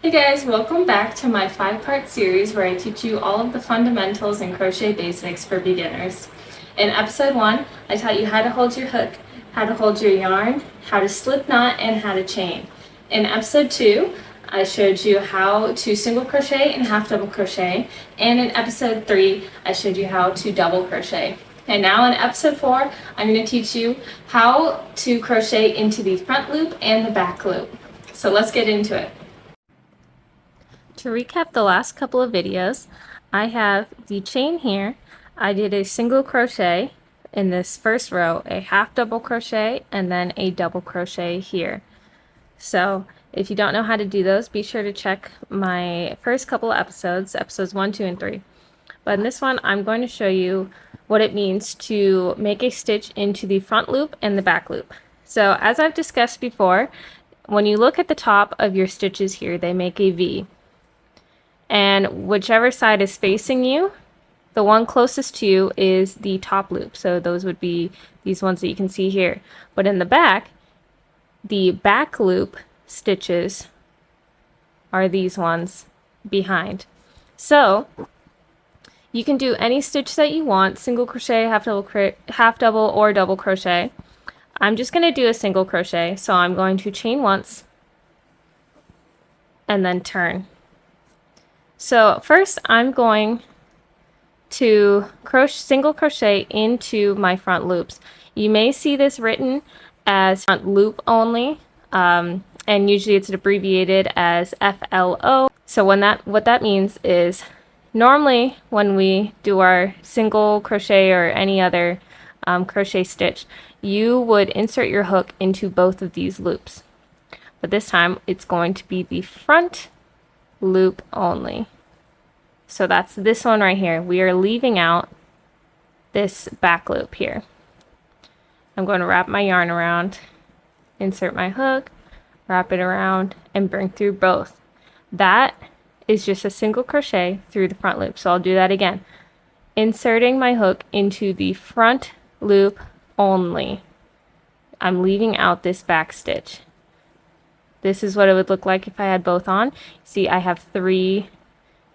Hey guys, welcome back to my 5-part series where I teach you all of the fundamentals and crochet basics for beginners. In episode 1, I taught you how to hold your hook, how to hold your yarn, how to slip knot, and how to chain. In episode 2, I showed you how to single crochet and half double crochet, and in episode 3, I showed you how to double crochet. And now in episode 4, I'm going to teach you how to crochet into the front loop and the back loop. So let's get into it. To recap the last couple of videos, I have the chain here. I did a single crochet in this first row, a half double crochet, and then a double crochet here. So if you don't know how to do those, be sure to check my first couple of episodes, episodes 1, 2, and 3. But in this one, I'm going to show you what it means to make a stitch into the front loop and the back loop. So as I've discussed before, when you look at the top of your stitches here, they make a V. And whichever side is facing you, the one closest to you is the top loop. So those would be these ones that you can see here. But in the back loop stitches are these ones behind. So you can do any stitch that you want, single crochet, half double, or double crochet. I'm just going to do a single crochet, so I'm going to chain once and then turn. So first I'm going to single crochet into my front loops. You may see this written as front loop only, and usually it's abbreviated as FLO. So what that means is normally when we do our single crochet or any other crochet stitch, you would insert your hook into both of these loops. But this time it's going to be the front loop only. So that's this one right here. We are leaving out this back loop here. I'm going to wrap my yarn around, insert my hook, wrap it around, and bring through both. That is just a single crochet through the front loop. So I'll do that again. Inserting my hook into the front loop only. I'm leaving out this back stitch. This is what it would look like if I had both on. See, I have 3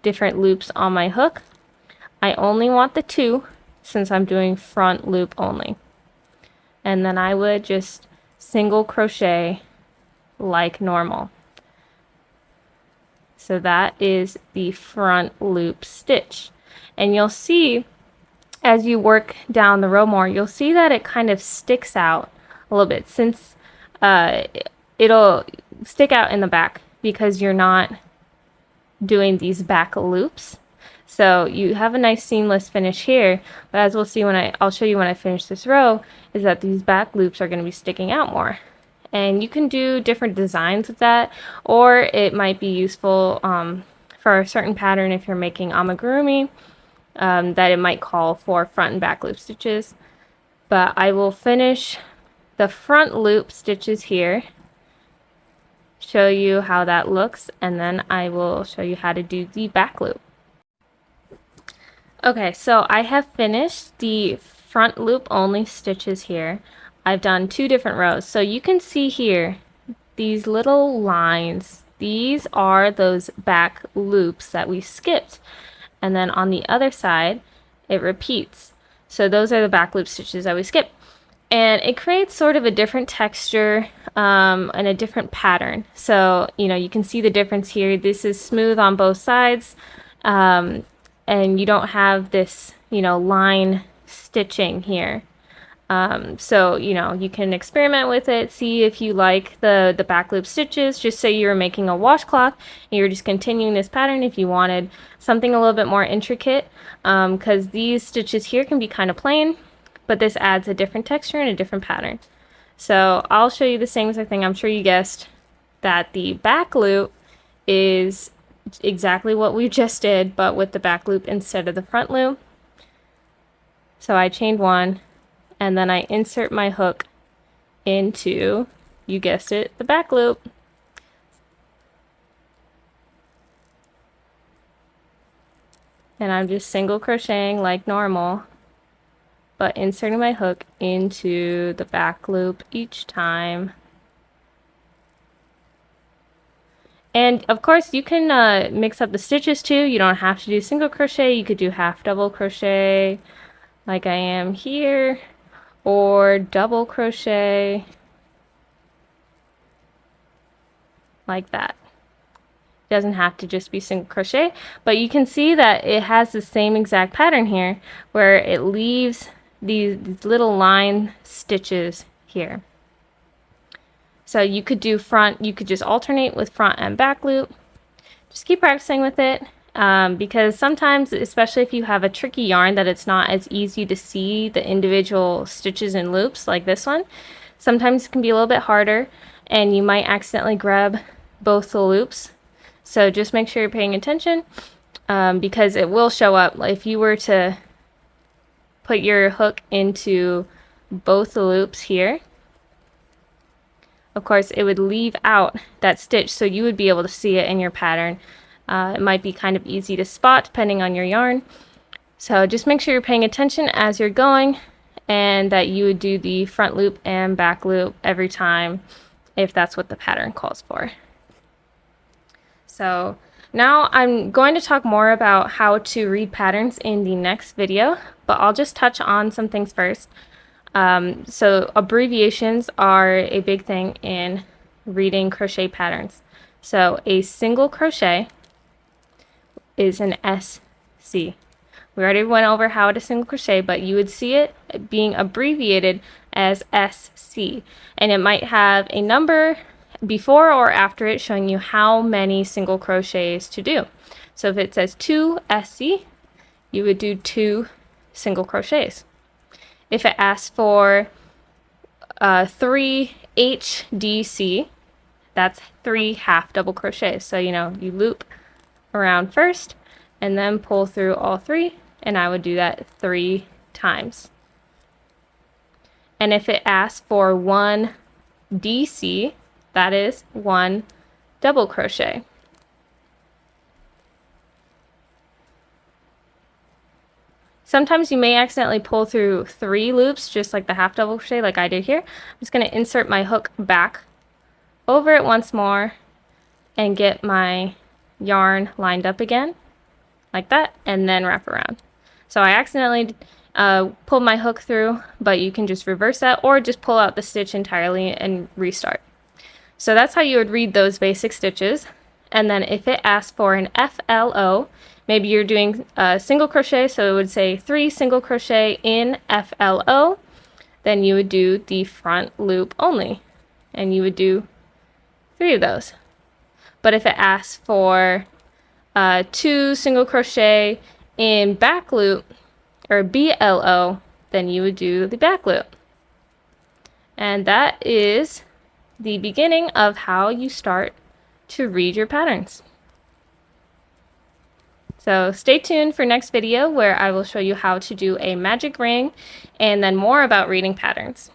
different loops on my hook. I only want the 2 since I'm doing front loop only. And then I would just single crochet like normal. So that is the front loop stitch. And you'll see as you work down the row more, you'll see that it kind of sticks out a little bit since it'll stick out in the back because you're not doing these back loops. So you have a nice seamless finish here, but as we'll see I'll show you when I finish this row, is that these back loops are going to be sticking out more. And you can do different designs with that, or it might be useful for a certain pattern if you're making amigurumi, that it might call for front and back loop stitches. But I will finish the front loop stitches here, show you how that looks, and then I will show you how to do the back loop. Okay, so I have finished the front loop only stitches here. I've done 2 different rows. So you can see here these little lines. These are those back loops that we skipped. And then on the other side, it repeats. So those are the back loop stitches that we skipped. And it creates sort of a different texture and a different pattern. So, you can see the difference here. This is smooth on both sides, and you don't have this, line stitching here. So, you can experiment with it, see if you like the back loop stitches. Just say you're making a washcloth and you're just continuing this pattern. If you wanted something a little bit more intricate, because these stitches here can be kind of plain, but this adds a different texture and a different pattern. So I'll show you the same exact thing. I'm sure you guessed that the back loop is exactly what we just did, but with the back loop instead of the front loop. So I chained 1, and then I insert my hook into, you guessed it, the back loop. And I'm just single crocheting like normal, but inserting my hook into the back loop each time. And of course you can mix up the stitches too. You don't have to do single crochet. You could do half double crochet like I am here, or double crochet like that. It doesn't have to just be single crochet, but you can see that it has the same exact pattern here where it leaves these little line stitches here. So you could do front, you could just alternate with front and back loop. Just keep practicing with it because sometimes, especially if you have a tricky yarn that it's not as easy to see the individual stitches and loops like this one, sometimes it can be a little bit harder and you might accidentally grab both the loops. So just make sure you're paying attention because it will show up. If you were to put your hook into both the loops here, of course it would leave out that stitch, so you would be able to see it in your pattern. It might be kind of easy to spot depending on your yarn. So just make sure you're paying attention as you're going and that you would do the front loop and back loop every time if that's what the pattern calls for. So now I'm going to talk more about how to read patterns in the next video, but I'll just touch on some things first. So abbreviations are a big thing in reading crochet patterns. So a single crochet is an SC. We already went over how to single crochet, but you would see it being abbreviated as SC, and it might have a number before or after it showing you how many single crochets to do. So if it says 2 SC, you would do 2 single crochets. If it asks for 3 HDC, that's 3 half double crochets. So you loop around first and then pull through all 3, and I would do that 3 times. And if it asks for 1 DC, that is 1 double crochet. Sometimes you may accidentally pull through 3 loops, just like the half double crochet like I did here. I'm just going to insert my hook back over it once more and get my yarn lined up again like that, and then wrap around. So I accidentally pulled my hook through, but you can just reverse that or just pull out the stitch entirely and restart. So that's how you would read those basic stitches. And then if it asks for an FLO, maybe you're doing a single crochet, so it would say 3 single crochet in FLO, then you would do the front loop only, and you would do 3 of those. But if it asks for 2 single crochet in back loop, or BLO, then you would do the back loop. And that is the beginning of how you start to read your patterns. So stay tuned for next video where I will show you how to do a magic ring and then more about reading patterns.